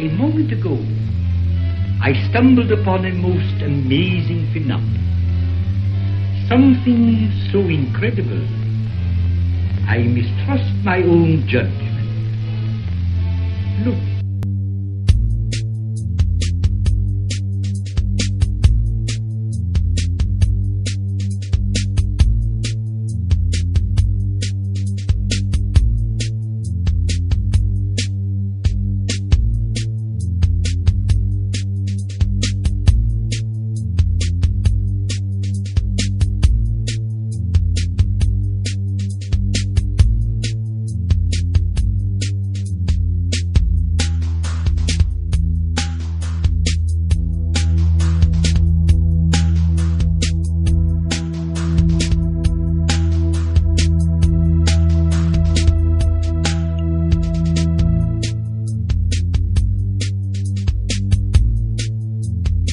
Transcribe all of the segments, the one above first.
A moment ago, I stumbled upon a most amazing phenomenon. Something so incredible, I mistrust my own judgment. Look.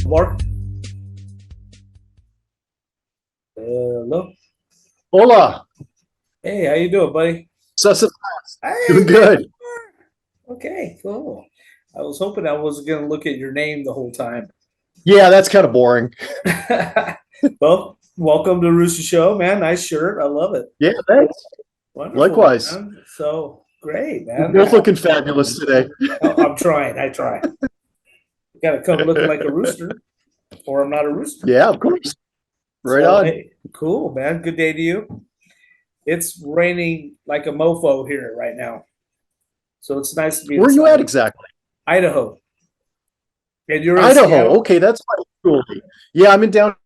Mark? Hello? Hola. Hey, how you doing, buddy? Sus- Hey, Doing good. okay, cool. I was hoping I was going to look at your name the whole time. Yeah, that's kind of boring. Well, welcome to Rooster Show, man. Nice shirt. I love it. Yeah, thanks. Wonderful, Likewise. man. So great, We're man. both looking fabulous today. I'm trying. I try. Got to come looking like a rooster, or I'm not a rooster. Yeah, of course. Right So, on. hey, cool, man. Good day to you. It's raining like a mofo here right now. So it's nice to be Where are you at inside. exactly? Idaho. And you're in Idaho. Seattle? Okay, that's quite cool. Yeah, I'm in downtown.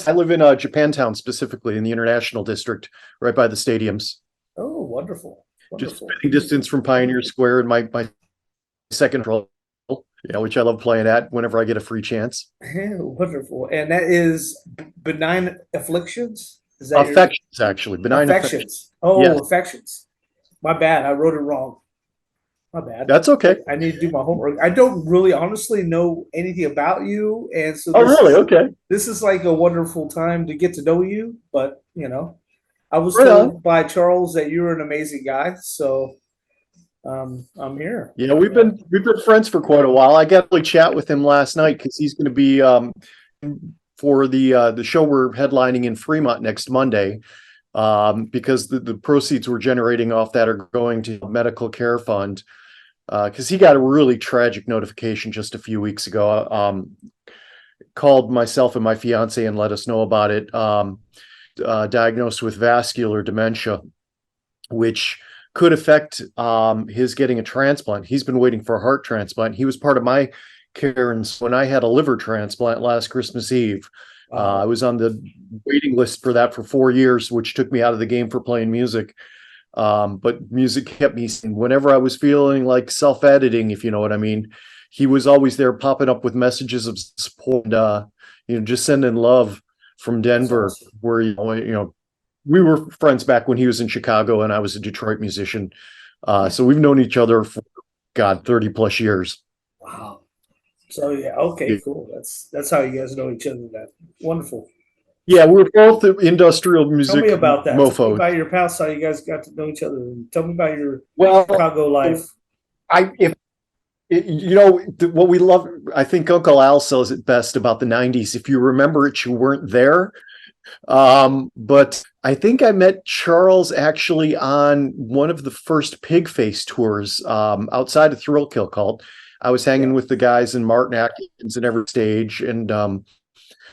I live in Japantown, specifically in the International District, right by the stadiums. Oh, wonderful. Just Wonderful. spitting distance from Pioneer Square and my second role, which I love playing at whenever I get a free chance. Wonderful. And that is benign afflictions? Is that Affections, actually. Benign affections? Oh, Yes. affections. My bad. I wrote it wrong. My bad. That's okay. I need to do my homework. I don't really honestly know anything about you. And so Oh, really? Okay. this is like a wonderful time to get to know you. But, I was Right told on. by Charles that you're an amazing guy. So I'm here. Yeah, we've been friends for quite a while. I got to chat with him last night because he's going to be for the show we're headlining in Fremont next Monday, because the proceeds we're generating off that are going to a medical care fund. Because he got a really tragic notification just a few weeks ago. Called myself and my fiance and let us know about it. Diagnosed with vascular dementia, which could affect his getting a transplant. He's been waiting for a heart transplant. He was part of my care when I had a liver transplant last Christmas Eve. I was on the waiting list for that for 4 years, which took me out of the game for playing music. But music kept me, whenever I was feeling like self-editing, if you know what I mean. He was always there popping up with messages of support, just sending love from Denver, where, we were friends back when he was in Chicago and I was a Detroit musician. So we've known each other for, 30 plus years. Wow. So yeah, okay, cool. That's how you guys know each other. That wonderful. Yeah, we're both industrial music. Tell me about that. Tell me Mofos. about your past, how you guys got to know each other. And tell me about your Well, Chicago life. What we love, I think Uncle Al says it best about the 90s. If you remember it, you weren't there. But I think I met Charles actually on one of the first Pigface tours outside of Thrill Kill Cult. I was hanging with the guys in Martin Atkins and every stage. And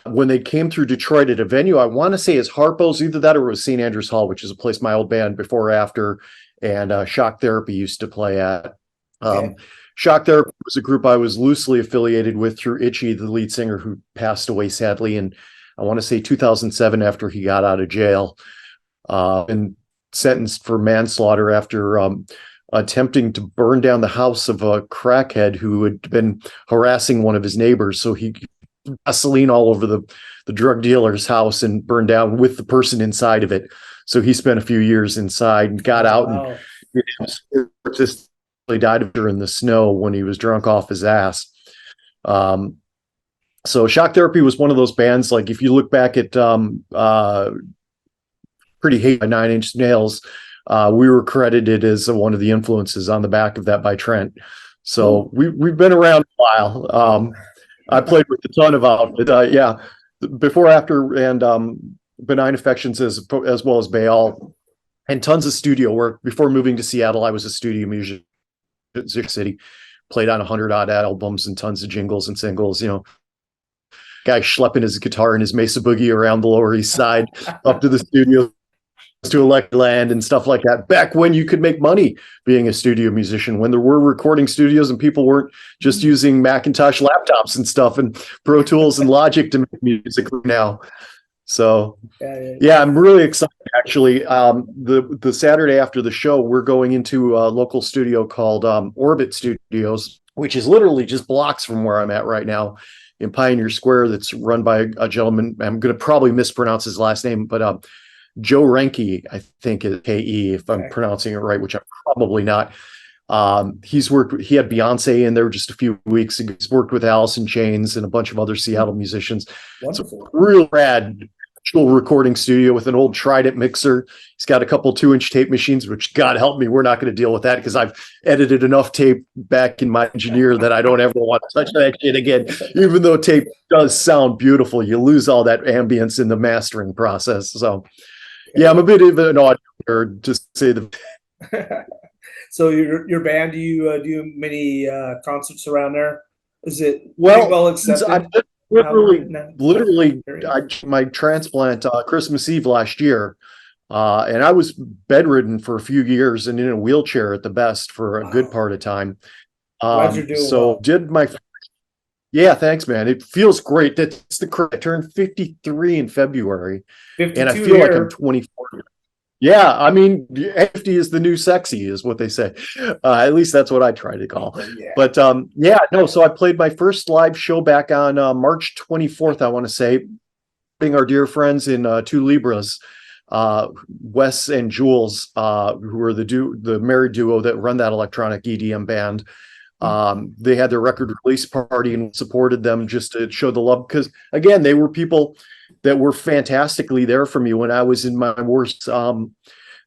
when they came through Detroit at a venue, I want to say it's Harpo's, either that or it was St. Andrews Hall, which is a place my old band Before or After and Shock Therapy used to play at. Shock Therapy was a group I was loosely affiliated with through Itchy, the lead singer, who passed away sadly in, I want to say 2007, after he got out of jail, and sentenced for manslaughter after attempting to burn down the house of a crackhead who had been harassing one of his neighbors. So he gasoline all over the drug dealer's house and burned down with the person inside of it. So he spent a few years inside and got out and just died in the snow when he was drunk off his ass. So Shock Therapy was one of those bands, like if you look back at Pretty Hate by Nine Inch Nails, we were credited as one of the influences on the back of that by Trent. So we've been around a while. I played with a ton of outfit. Yeah, before, after, and Benign Affections as well as Bayal, and tons of studio work. Before moving to Seattle, I was a studio musician in City, played on 100-odd albums and tons of jingles and singles. Guy schlepping his guitar and his Mesa Boogie around the Lower East Side up to the studio to Electland and stuff like that. Back when you could make money being a studio musician, when there were recording studios and people weren't just using Macintosh laptops and stuff and Pro Tools and Logic to make music now. So yeah, I'm really excited actually. The Saturday after the show, we're going into a local studio called Orbit Studios, which is literally just blocks from where I'm at right now in Pioneer Square. That's run by a gentleman. I'm going to probably mispronounce his last name, but Joe Renke, I think is K-E, if I'm pronouncing it right, which I'm probably not. He had Beyonce in there just a few weeks ago. He's worked with Alice in Chains and a bunch of other Seattle musicians. Wonderful. It's a real rad recording studio with an old Trident mixer. He's got a couple 2-inch tape machines, which God help me, we're not going to deal with that because I've edited enough tape back in my engineer that I don't ever want to touch that shit again. Even though tape does sound beautiful, you lose all that ambience in the mastering process. So yeah, I'm a bit of an odd nerd, just to say the. So your band, do you do many concerts around there? Is it well accepted? Literally, my transplant Christmas Eve last year, and I was bedridden for a few years and in a wheelchair at the best for a good part of time. Glad you're doing well. Yeah, thanks, man. It feels great. That's I turned 53 in February, and I feel like I'm 24. Yeah, I mean, 50 is the new sexy, is what they say. At least that's what I try to call. Yeah. But so I played my first live show back on March 24th, I want to say, being our dear friends in Two Libras, Wes and Jules, who were the married duo that run that electronic EDM band. They had their record release party and supported them just to show the love, because again, they were people that were fantastically there for me when I was in my worst.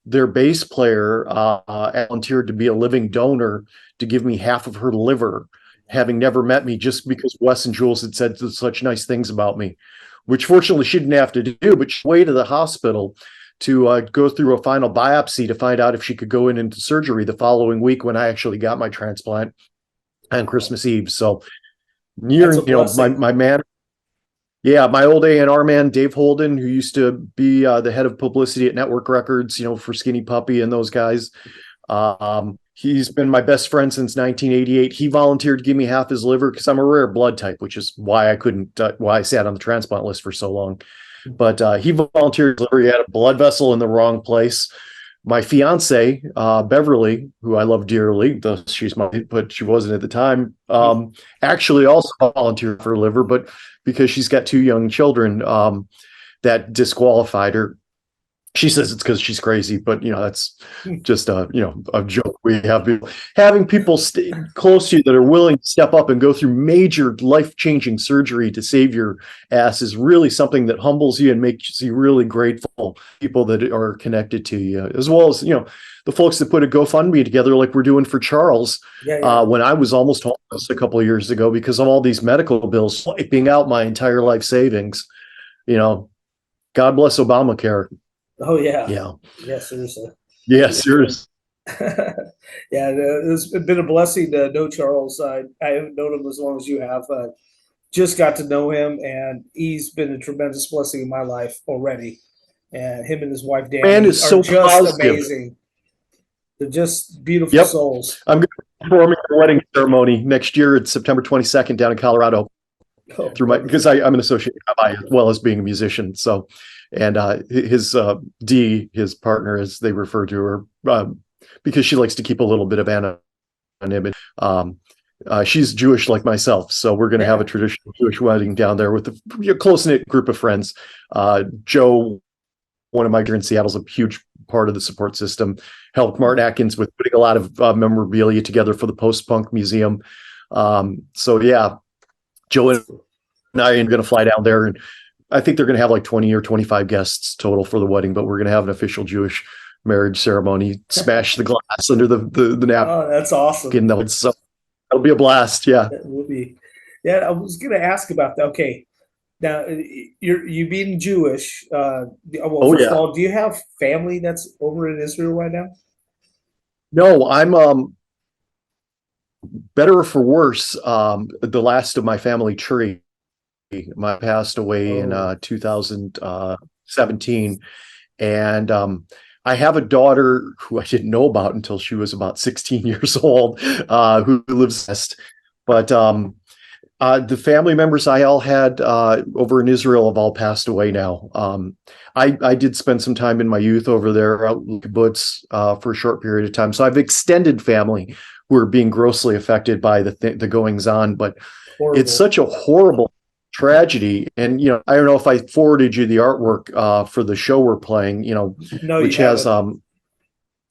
Their bass player volunteered to be a living donor to give me half of her liver, having never met me, just because Wes and Jules had said such nice things about me, which fortunately she didn't have to do, but she went to the hospital to go through a final biopsy to find out if she could go into surgery the following week when I actually got my transplant on Christmas Eve. So my man. Yeah, my old A&R man, Dave Holden, who used to be the head of publicity at Network Records, for Skinny Puppy and those guys. He's been my best friend since 1988. He volunteered to give me half his liver because I'm a rare blood type, which is why I sat on the transplant list for so long. But he volunteered his liver. He had a blood vessel in the wrong place. My fiance, Beverly, who I love dearly, though but she wasn't at the time, actually also volunteered for her liver, but because she's got 2 young children, that disqualified her. She says it's because she's crazy, but that's just a joke we have. Having people stay close to you that are willing to step up and go through major life-changing surgery to save your ass is really something that humbles you and makes you really grateful. People that are connected to you, as well as the folks that put a GoFundMe together, like we're doing for Charles. When I was almost homeless a couple of years ago because of all these medical bills wiping out my entire life savings. God bless Obamacare. Oh yeah. Yeah, seriously. Yeah, seriously. Yeah, it's been a blessing to know Charles. I haven't known him as long as you have. Just got to know him, and he's been a tremendous blessing in my life already. And him and his wife Danny are so just positive. amazing. They're just beautiful souls. I'm going to be performing a wedding ceremony next year. It's September 22nd down in Colorado. Because I'm an associate rabbi as well as being a musician. So, and his his partner, as they refer to her, because she likes to keep a little bit of anonymity. She's Jewish like myself, so we're going to have a traditional Jewish wedding down there with a close-knit group of friends. Joe, one of my friends in Seattle, is a huge part of the support system. Helped Martin Atkins with putting a lot of memorabilia together for the post-punk museum. So yeah, Joe and I are going to fly down there, and I think they're going to have like 20 or 25 guests total for the wedding, but we're going to have an official Jewish marriage ceremony, smash the glass under the napkin. Oh, that's awesome. So It'll be a blast. Yeah. That will be. Yeah, I was going to ask about that. Okay, now you being Jewish. Well, Oh first of yeah. all, do you have family that's over in Israel right now? No, I'm better or for worse. The last of my family tree. My passed away in Oh, 2017, and I have a daughter who I didn't know about until she was about 16 years old, who lives west. But the family members I all had over in Israel have all passed away now. I did spend some time in my youth over there out in kibbutz for a short period of time. So I've extended family who are being grossly affected by the goings on. But it's horrible. such a horrible tragedy. And, I don't know if I forwarded you the artwork for the show we're playing, No, you which has haven't.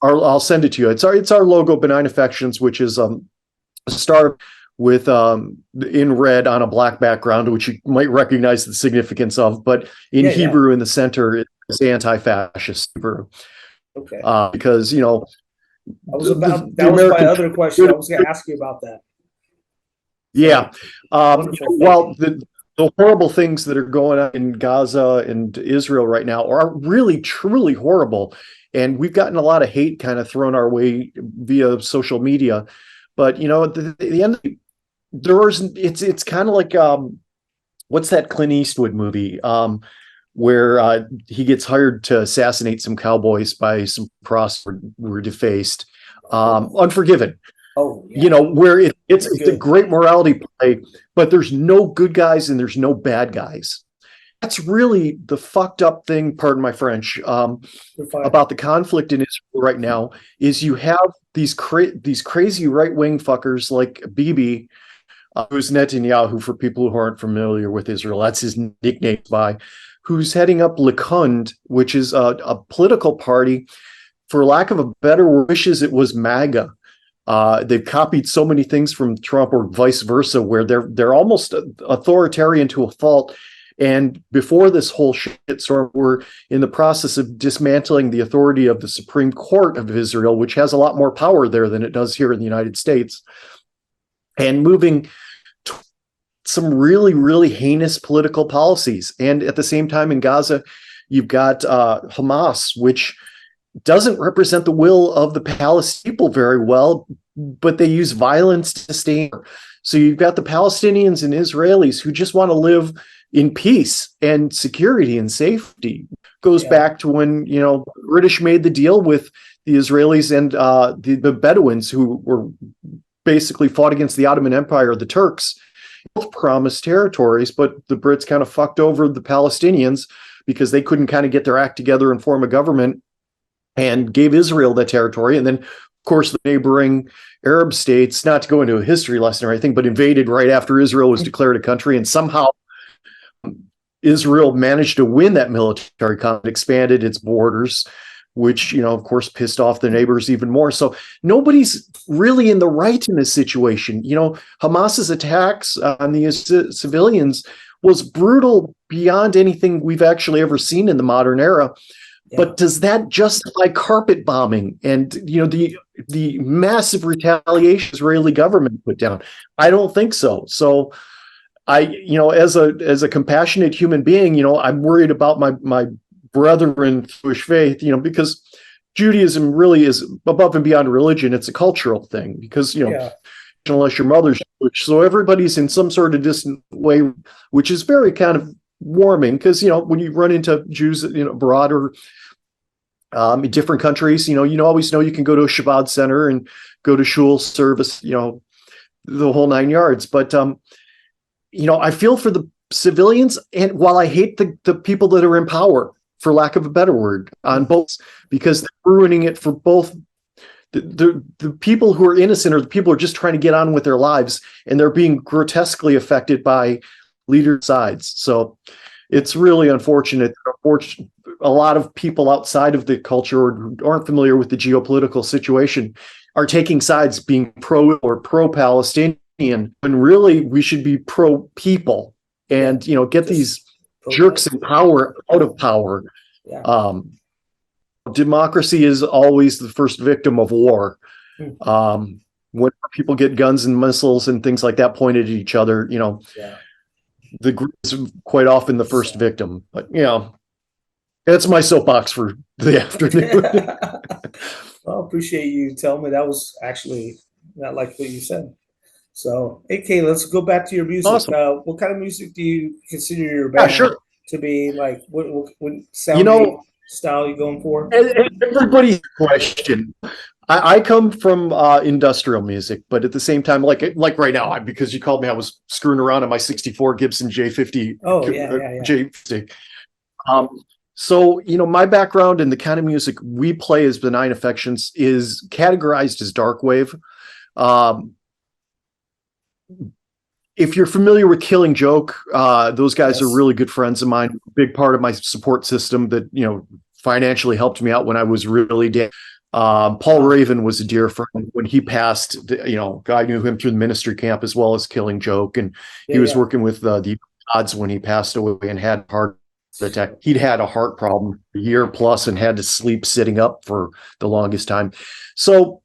I'll send it to you. It's our logo, Benign Affections, which is a star with in red on a black background, which you might recognize the significance of, but in Yeah, yeah. Hebrew in the center, it's anti-fascist Hebrew. Okay. Because I was about the that was my American other question. I was going to ask you about that. yeah. Wonderful. Well, the horrible things that are going on in Gaza and Israel right now are really, truly horrible. And we've gotten a lot of hate kind of thrown our way via social media. But, at the end, it's kind of like, what's that Clint Eastwood movie where he gets hired to assassinate some cowboys by some prostitutes who were defaced. Unforgiven. Oh, yeah. Where it's a Good. great morality play, but there's no good guys and there's no bad guys. That's really the fucked up thing, pardon my French, You're fine. about the conflict in Israel right now is you have these crazy right-wing fuckers like Bibi, who's Netanyahu, for people who aren't familiar with Israel. That's his nickname by, who's heading up Likud, which is a political party, for lack of a better word, wishes it was MAGA. They've copied so many things from Trump or vice versa, where they're almost authoritarian to a fault. And before this whole shitstorm, we're in the process of dismantling the authority of the Supreme Court of Israel, which has a lot more power there than it does here in the United States, and moving to some really, really heinous political policies. And at the same time in Gaza, you've got Hamas, which doesn't represent the will of the Palestinian people very well, but they use violence to stay. So you've got the Palestinians and Israelis who just want to live in peace and security and safety. Goes back to when, British made the deal with the Israelis and the Bedouins, who were basically fought against the Ottoman Empire, the Turks. Both promised territories, but the Brits kind of fucked over the Palestinians because they couldn't kind of get their act together and form a government, and gave Israel that territory. And then, of course, the neighboring Arab states, not to go into a history lesson or anything, but invaded right after Israel was declared a country. And somehow Israel managed to win that military conflict, expanded its borders, which, of course, pissed off the neighbors even more. So nobody's really in the right in this situation. Hamas's attacks on the civilians was brutal beyond anything we've actually ever seen in the modern era. But does that justify carpet bombing and the massive retaliation Israeli government put down? I don't think so. So as a compassionate human being, I'm worried about my brother in Jewish faith, because Judaism really is above and beyond religion. It's a cultural thing because unless your mother's Jewish, so everybody's in some sort of distant way, which is very kind of warming because when you run into Jews abroad or in different countries, you always know you can go to a Shabbat center and go to shul service, the whole 9 yards. But I feel for the civilians, and while I hate the people that are in power, for lack of a better word, on both, because they're ruining it for both. The people who are innocent or the people who are just trying to get on with their lives, and they're being grotesquely affected by leader sides. So it's really unfortunate. A lot of people outside of the culture or aren't familiar with the geopolitical situation are taking sides, being pro or pro-Palestinian, when really we should be pro-people and get these jerks in power out of power. Democracy is always the first victim of war. when people get guns and missiles and things like that pointed at each other, Yeah. the group is quite often the first victim. But that's my soapbox for the afternoon. Well, appreciate you telling me. That was actually not like what you said. So, okay, let's go back to your music. Awesome. What kind of music do you consider your Yeah, band sure. to be? Like, what sound style you going for? Everybody's question. I come from industrial music, but at the same time, like right now, because you called me, I was screwing around on my '64 Gibson J50. Oh, yeah. J50. So, my background and the kind of music we play as Benign Affections is categorized as dark wave. If you're familiar with Killing Joke, those guys are really good friends of mine. Big part of my support system that, financially helped me out when I was really down. Paul Raven was a dear friend. When he passed, I knew him through the ministry camp as well as Killing Joke. And he was working with the odds when he passed away and had heart attack. He'd had a heart problem a year plus and had to sleep sitting up for the longest time. So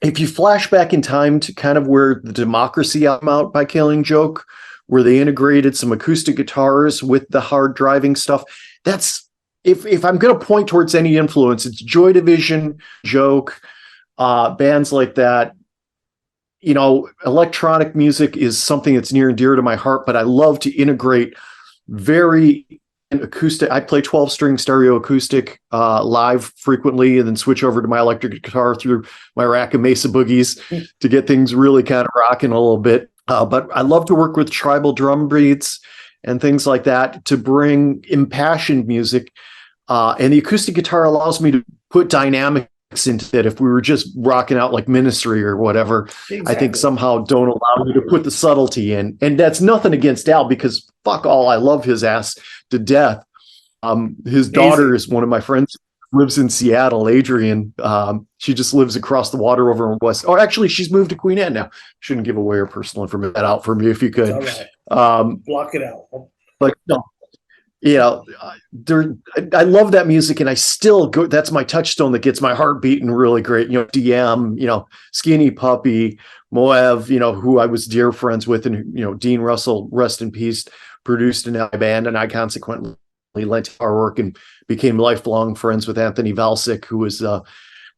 if you flash back in time to kind of where the Democracy album out by Killing Joke, where they integrated some acoustic guitars with the hard driving stuff, that's if I'm going to point towards any influence, it's Joy Division, Joke, bands like that. Electronic music is something that's near and dear to my heart, but I love to integrate very acoustic. I play 12-string stereo acoustic live frequently, and then switch over to my electric guitar through my rack of Mesa Boogies to get things really kind of rocking a little bit. But I love to work with tribal drum beats and things like that to bring impassioned music. And the acoustic guitar allows me to put dynamics into it. If we were just rocking out like Ministry or whatever, I think somehow don't allow you to put the subtlety in. And that's nothing against Al, because fuck all, I love his ass to death. His daughter is one of my friends, lives in Seattle, Adrian. She just lives across the water over in West. Oh, actually, she's moved to Queen Anne now. Shouldn't give away her personal information out for me if you could. All right. Block it out. Like, no. I love that music, and I still go. That's my touchstone that gets my heart beating really great. DM, Skinny Puppy, Moev, who I was dear friends with, and Dean Russell, rest in peace, produced in that band, and I consequently lent our work and became lifelong friends with Anthony Valsic, who was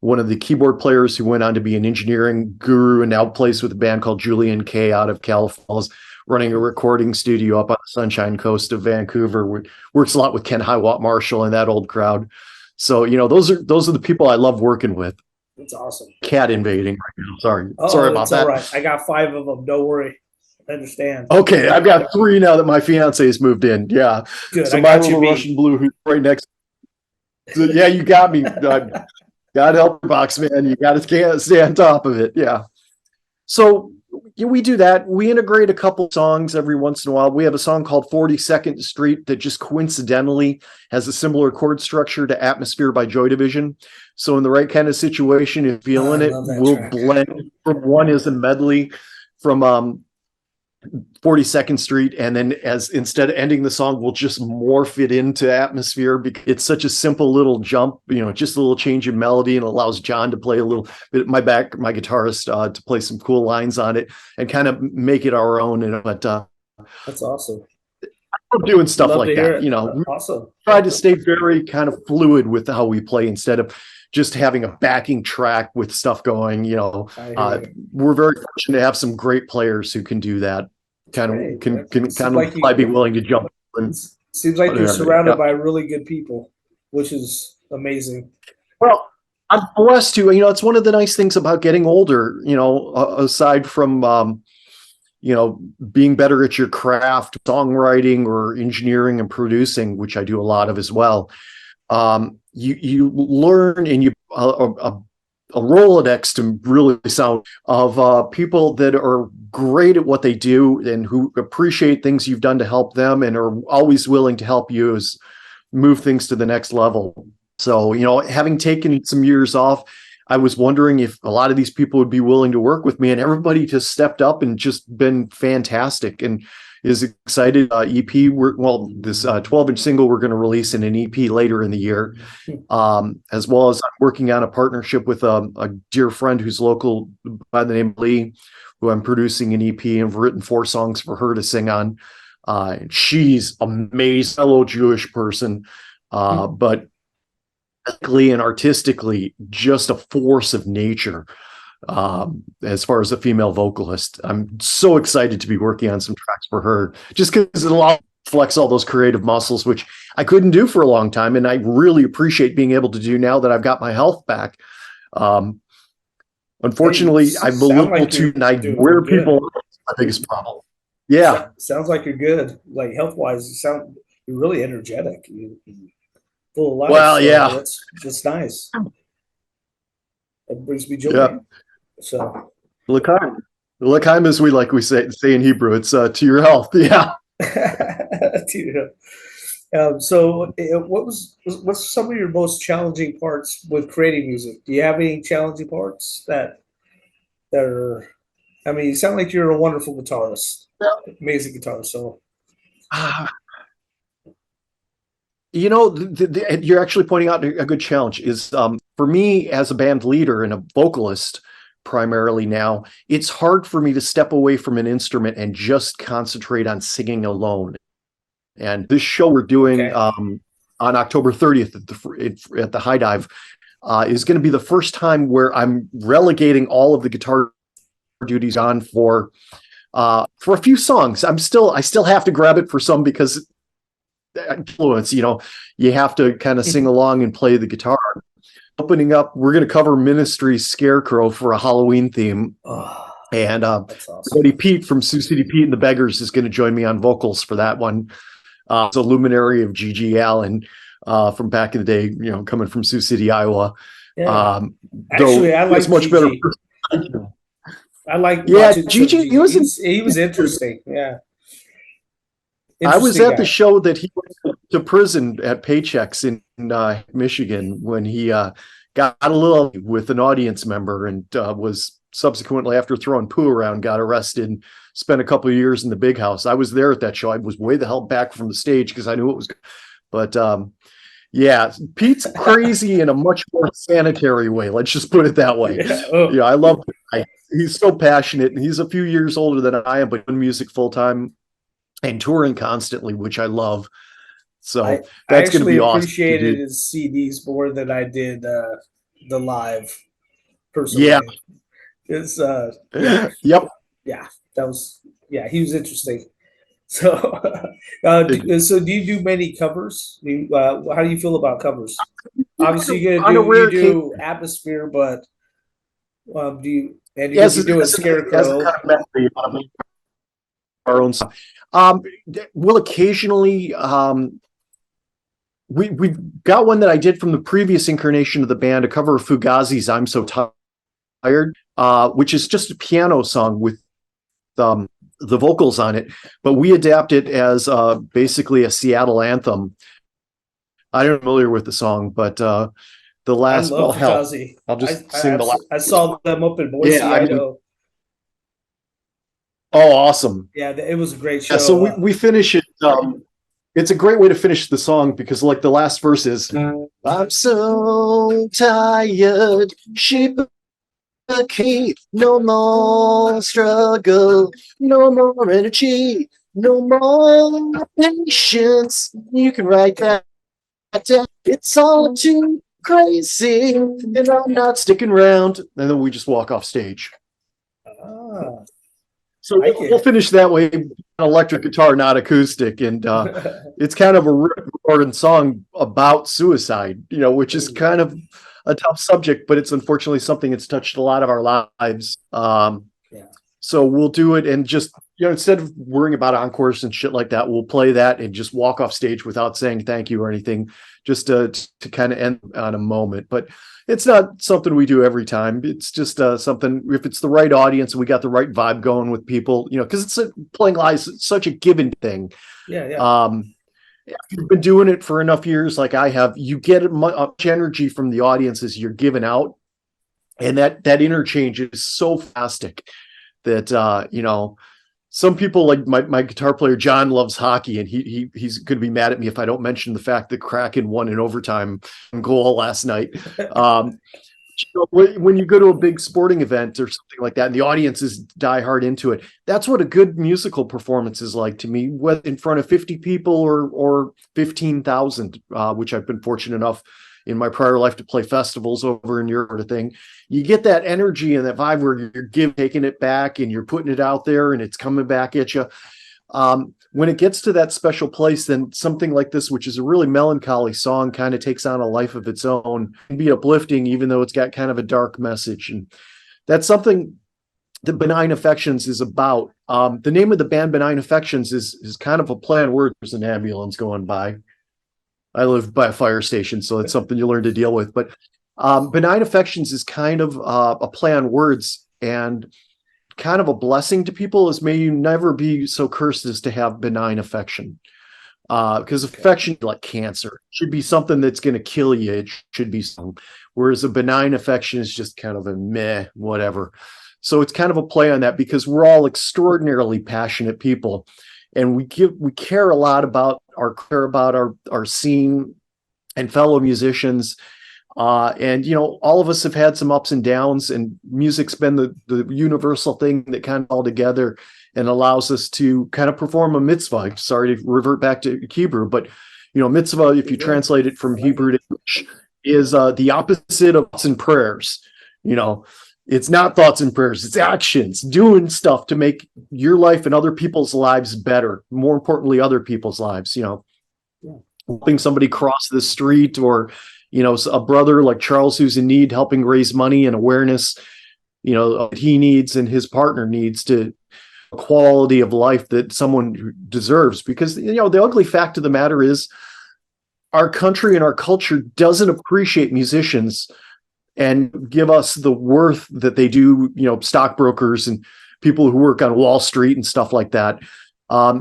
one of the keyboard players who went on to be an engineering guru and now plays with a band called Julian K out of California, running a recording studio up on the Sunshine Coast of Vancouver. Works a lot with Ken Hiwatt Marshall and that old crowd. So, those are the people I love working with. That's awesome. Cat invading right now. Sorry about that. All right. I got 5 of them. Don't worry. I understand. Okay, I've got 3 now that my fiance has moved in. Yeah. Good. So my little Russian Blue, who's right next. So, yeah, you got me. God help your box, man. You got to stay on top of it. Yeah. So we do that. We integrate a couple songs every once in a while. We have a song called 42nd Street that just coincidentally has a similar chord structure to Atmosphere by Joy Division. So in the right kind of situation, if feeling it, we'll blend from one is a medley from 42nd Street, and then as instead of ending the song, we'll just morph it into Atmosphere because it's such a simple little jump, just a little change in melody, and allows John to play a little bit, my guitarist, to play some cool lines on it and kind of make it our own. But that's awesome. I'm doing stuff like that. Awesome. Try to stay very kind of fluid with how we play instead of just having a backing track with stuff going. We're very fortunate to have some great players who can do that. Can be willing to jump. Seems like you're surrounded by really good people, which is amazing. Well, I'm blessed to. It's one of the nice things about getting older. Aside from being better at your craft, songwriting or engineering and producing, which I do a lot of as well. You learn, and a Rolodex to really sound of people that are great at what they do and who appreciate things you've done to help them and are always willing to help you move things to the next level. So, having taken some years off, I was wondering if a lot of these people would be willing to work with me, and everybody just stepped up and just been fantastic and is excited. EP, this 12-inch single we're going to release in an EP later in the year, as well as I'm working on a partnership with a dear friend who's local by the name of Lee, who I'm producing an EP and have written 4 songs for her to sing on. She's amazing, fellow Jewish person, but technically and artistically just a force of nature. As far as a female vocalist, I'm so excited to be working on some tracks for her, just because it'll flex all those creative muscles, which I couldn't do for a long time, and I really appreciate being able to do now that I've got my health back. Unfortunately, I'm a little too where people are my biggest problem. Yeah, sounds like you're good. Like health wise, you're really energetic. You full of life. Well, so yeah, that's nice. That brings me joy. Yeah. So, l'chaim, as we say in Hebrew, it's to your health. Yeah. So, what's some of your most challenging parts with creating music? Do you have any challenging parts that are? I mean, you sound like you're a wonderful guitarist, amazing guitarist. So, you're actually pointing out a good challenge. Is for me as a band leader and a vocalist primarily now, it's hard for me to step away from an instrument and just concentrate on singing alone. And this show we're doing on October 30th at the High Dive is going to be the first time where I'm relegating all of the guitar duties on for a few songs. I still have to grab it for some because influence, you have to kind of sing along and play the guitar. Opening up, we're going to cover Ministry's Scarecrow for a Halloween theme. And that's awesome. buddy Pete from Sioux City Pete and the Beggars is going to join me on vocals for that one. It's a luminary of G.G. Allen from back in the day, coming from Sioux City, Iowa. Yeah. Actually, I like much better. I like G.G. He was interesting. Yeah. I was at the show that he went to prison at Paychecks in Michigan when he got a little with an audience member and was subsequently, after throwing poo around, got arrested and spent a couple of years in the big house. I was there at that show. I was way the hell back from the stage because I knew it was. But yeah, Pete's crazy in a much more sanitary way. Let's just put it that way. Yeah, I love him. He's so passionate, and he's a few years older than I am, but doing music full time and touring constantly, which I love. So that's going to be awesome. I appreciated his CDs more than I did the live personally. Yeah. It's yep. Yeah, he was interesting. So so do you do many covers? How do you feel about covers? Obviously you do Atmosphere, but do you do a Scarecrow? Our own song. We'll occasionally we've got one that I did from the previous incarnation of the band, a cover of Fugazi's I'm So Tired, which is just a piano song with the vocals on it, but we adapt it as basically a Seattle anthem. I'm not familiar with the song, but the last Fugazi. I'll just sing the last. I saw them up in Boise, Idaho. Oh, awesome. Yeah, it was a great show. Yeah, so we finish it. It's a great way to finish the song because, like, the last verse is, I'm so tired, sheep a key, no more struggle, no more energy, no more patience. You can write that down. It's all too crazy, and I'm not sticking around. And then we just walk off stage. So we'll finish that way, an electric guitar, not acoustic. And it's kind of a recorded song about suicide, which is kind of a tough subject, but it's unfortunately something that's touched a lot of our lives. So we'll do it and just, instead of worrying about encores and shit like that, we'll play that and just walk off stage without saying thank you or anything, just to kind of end on a moment. But it's not something we do every time. It's just something, if it's the right audience and we got the right vibe going with people, because it's playing live, it's such a given thing. Yeah. If you've been doing it for enough years, like I have, you get much energy from the audience as you're giving out. And that interchange is so fantastic that, some people, like my guitar player John, loves hockey, and he's going to be mad at me if I don't mention the fact that Kraken won in overtime goal last night. When you go to a big sporting event or something like that, and the audience is diehard into it, that's what a good musical performance is like to me, whether in front of 50 people or 15,000, which I've been fortunate enough in my prior life to play festivals over in Europe, sort of thing. You get that energy and that vibe where you're taking it back and you're putting it out there and it's coming back at you. When it gets to that special place, then something like this, which is a really melancholy song, kind of takes on a life of its own, and be uplifting, even though it's got kind of a dark message. And that's something that Benign Affections is about. The name of the band, Benign Affections, is kind of a play on words. There's an ambulance going by. I live by a fire station, so it's something you learn to deal with. But Benign Affections is kind of a play on words, and kind of a blessing to people is, may you never be so cursed as to have benign affection. Because affection, like cancer, should be something that's going to kill you. It should be something. Whereas a benign affection is just kind of a meh, whatever. So it's kind of a play on that, because we're all extraordinarily passionate people, and we care a lot about our scene and fellow musicians. And all of us have had some ups and downs, and music's been the universal thing that kind of all together and allows us to kind of perform a mitzvah. Sorry to revert back to Hebrew, but mitzvah, if you translate it from Hebrew to English, is the opposite of thoughts and prayers. It's not thoughts and prayers, it's actions, doing stuff to make your life and other people's lives better. More importantly, other people's lives, helping somebody cross the street, or a brother like Charles who's in need, helping raise money and awareness, he needs and his partner needs, to quality of life that someone deserves. Because, the ugly fact of the matter is, our country and our culture doesn't appreciate musicians and give us the worth that they do, stockbrokers and people who work on Wall Street and stuff like that.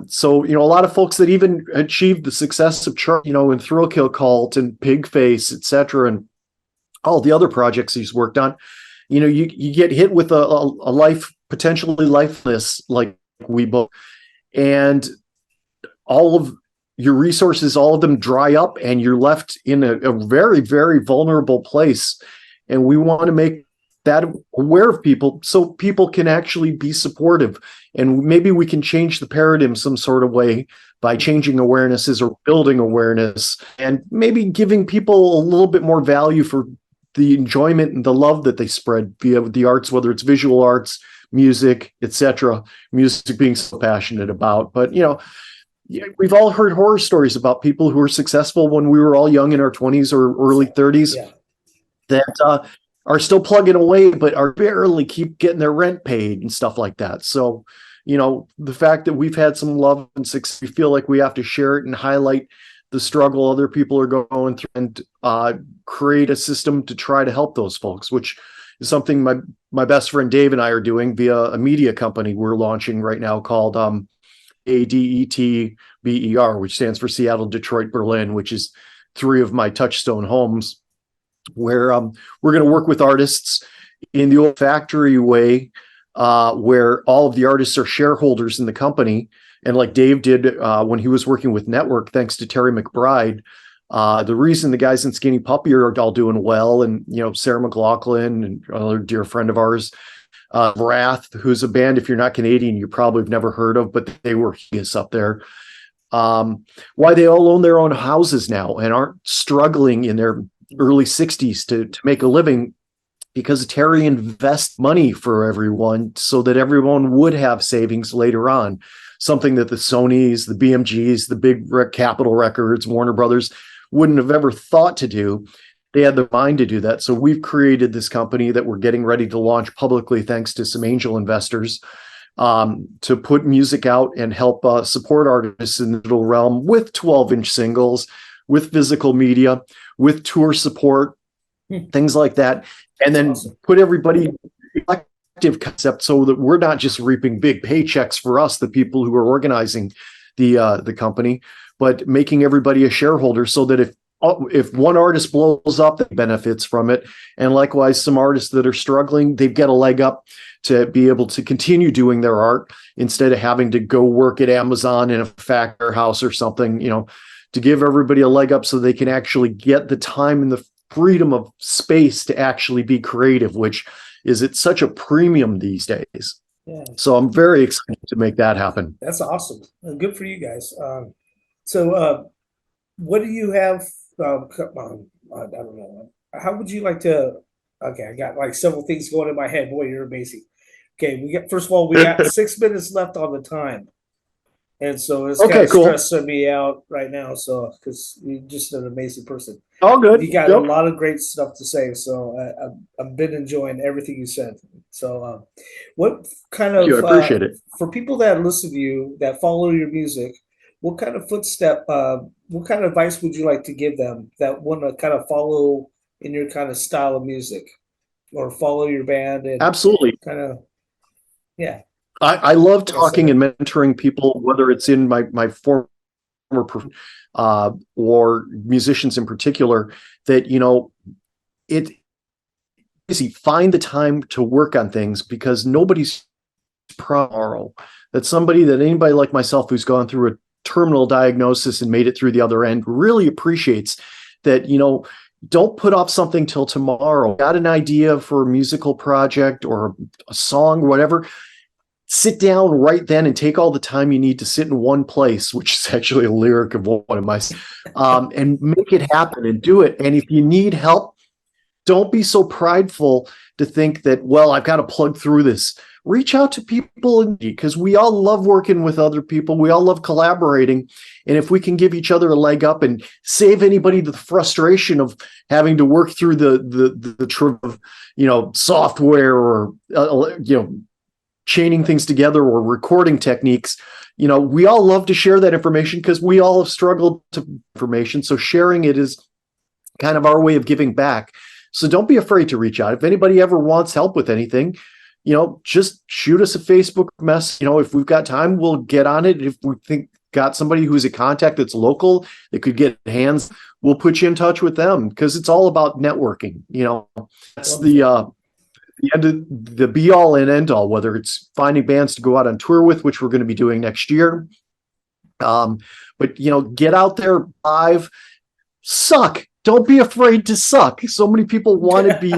So, a lot of folks that even achieved the success of Charlie, and Thrill Kill Cult and Pigface, etc., and all the other projects he's worked on, you get hit with a life potentially lifeless, like we both, and all of your resources, all of them dry up, and you're left in a very, very vulnerable place. And we want to make that aware of people, so people can actually be supportive. And maybe we can change the paradigm some sort of way by changing awarenesses or building awareness, and maybe giving people a little bit more value for the enjoyment and the love that they spread via the arts, whether it's visual arts, music, etc. Music being so passionate about. But, we've all heard horror stories about people who were successful when we were all young, in our 20s or early 30s. Yeah. That are still plugging away, but are barely keep getting their rent paid and stuff like that. So, the fact that we've had some love and success, we feel like we have to share it and highlight the struggle other people are going through, and create a system to try to help those folks, which is something my best friend Dave and I are doing via a media company we're launching right now called ADETBER, which stands for Seattle, Detroit, Berlin, which is 3 of my touchstone homes, where we're going to work with artists in the old factory way, where all of the artists are shareholders in the company. And like Dave did when he was working with Network, thanks to Terry McBride, the reason the guys in Skinny Puppy are all doing well, and Sarah McLachlan and another dear friend of ours, Wrath, who's a band, if you're not Canadian, you probably have never heard of, but they were hideous up there. Why they all own their own houses now and aren't struggling in their early 60s to make a living, because Terry invests money for everyone so that everyone would have savings later on, something that the Sonys, the BMGs, the big Capitol Records, Warner Brothers wouldn't have ever thought to do. They had the mind to do that. So we've created this company that we're getting ready to launch publicly, thanks to some angel investors, to put music out and help support artists in the digital realm with 12-inch singles, with physical media, with tour support, things like that. And then put everybody collective concept, so that we're not just reaping big paychecks for us, the people who are organizing the company, but making everybody a shareholder, so that if if one artist blows up, that benefits from it. And likewise, some artists that are struggling, they've got a leg up to be able to continue doing their art instead of having to go work at Amazon in a factory house or something, to give everybody a leg up so they can actually get the time and the freedom of space to actually be creative, which is at such a premium these days. Yeah. So I'm very excited to make that happen. That's awesome. Good for you guys. So what do you have? I don't know. How would you like to? Okay, I got like several things going in my head. Boy, you're amazing. Okay, first of all, we got 6 minutes left on the time, and so it's kind of stressing me out right now. So because you're just an amazing person. All good. You got a lot of great stuff to say. So I've been enjoying everything you said. So what kind of I appreciate it. For people that listen to you, that follow your music, what kind of what kind of advice would you like to give them that want to kind of follow in your kind of style of music or follow your band? And absolutely. Kind of, yeah. I love talking and mentoring people, whether it's in my former or musicians in particular, that, it easy, find the time to work on things because nobody's tomorrow. That anybody like myself who's gone through a terminal diagnosis and made it through the other end really appreciates that, don't put off something till tomorrow. Got an idea for a musical project or a song or whatever, sit down right then and take all the time you need to sit in one place, which is actually a lyric of one of my, and make it happen and do it. And if you need help, don't be so prideful to think that, well, I've got to plug through this. Reach out to people, because we all love working with other people. We all love collaborating. And if we can give each other a leg up and save anybody the frustration of having to work through the software or, chaining things together or recording techniques, we all love to share that information because we all have struggled to information. So sharing it is kind of our way of giving back. So don't be afraid to reach out. If anybody ever wants help with anything, just shoot us a Facebook message. If we've got time, we'll get on it. If we think got somebody who's a contact that's local that could get hands, we'll put you in touch with them because it's all about networking. That's the end of the be all and end all, whether it's finding bands to go out on tour with, which we're going to be doing next year. But get out there live, suck. Don't be afraid to suck. So many people want to be,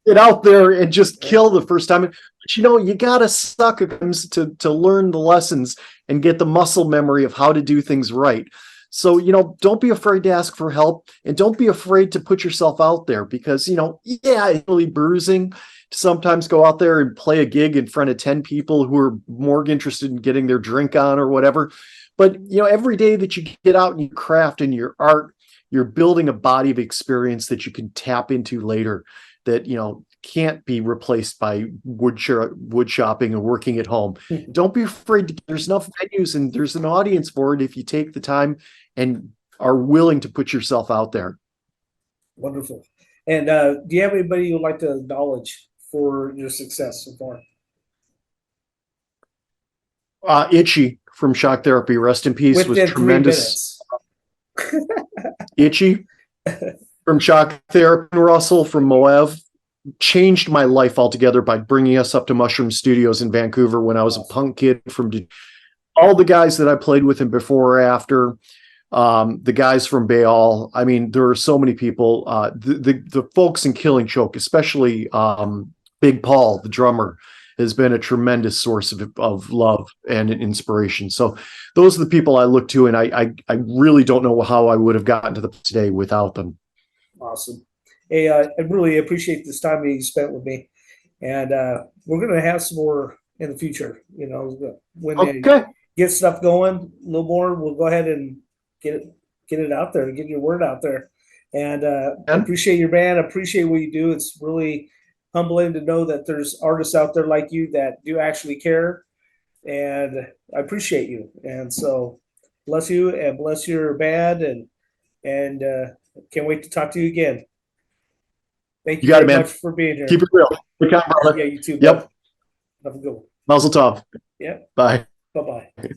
get out there and just kill the first time. But you gotta suck to learn the lessons and get the muscle memory of how to do things right. So, don't be afraid to ask for help and don't be afraid to put yourself out there because, it's really bruising to sometimes go out there and play a gig in front of 10 people who are more interested in getting their drink on or whatever. But, every day that you get out and you craft and your art, you're building a body of experience that you can tap into later that, can't be replaced by wood shopping and working at home. Don't be afraid. There's enough venues and there's an audience for it if you take the time and are willing to put yourself out there. Wonderful. And do you have anybody you'd like to acknowledge for your success so far? Itchy from Shock Therapy, rest in peace, was tremendous. Itchy from Shock Therapy, and Russell from Moev changed my life altogether by bringing us up to Mushroom Studios in Vancouver when I was a punk kid. From all the guys that I played with him before or after, the guys from Bayall. I mean, there are so many people. The folks in Killing Choke, especially Big Paul, the drummer, has been a tremendous source of love and inspiration. So those are the people I look to, and I really don't know how I would have gotten to the today without them. Awesome. Hey, I really appreciate this time that you spent with me, and we're going to have some more in the future. When they get stuff going a little more, we'll go ahead and get it out there, get your word out there. And I appreciate your band. I appreciate what you do. It's really humbling to know that there's artists out there like you that do actually care, and I appreciate you. And so bless you and bless your band, and can't wait to talk to you again. Thank you very much for being here. Keep it real. Yeah, you too. Yep. Have a good one. Mazel tov. Yep. Bye. Bye-bye.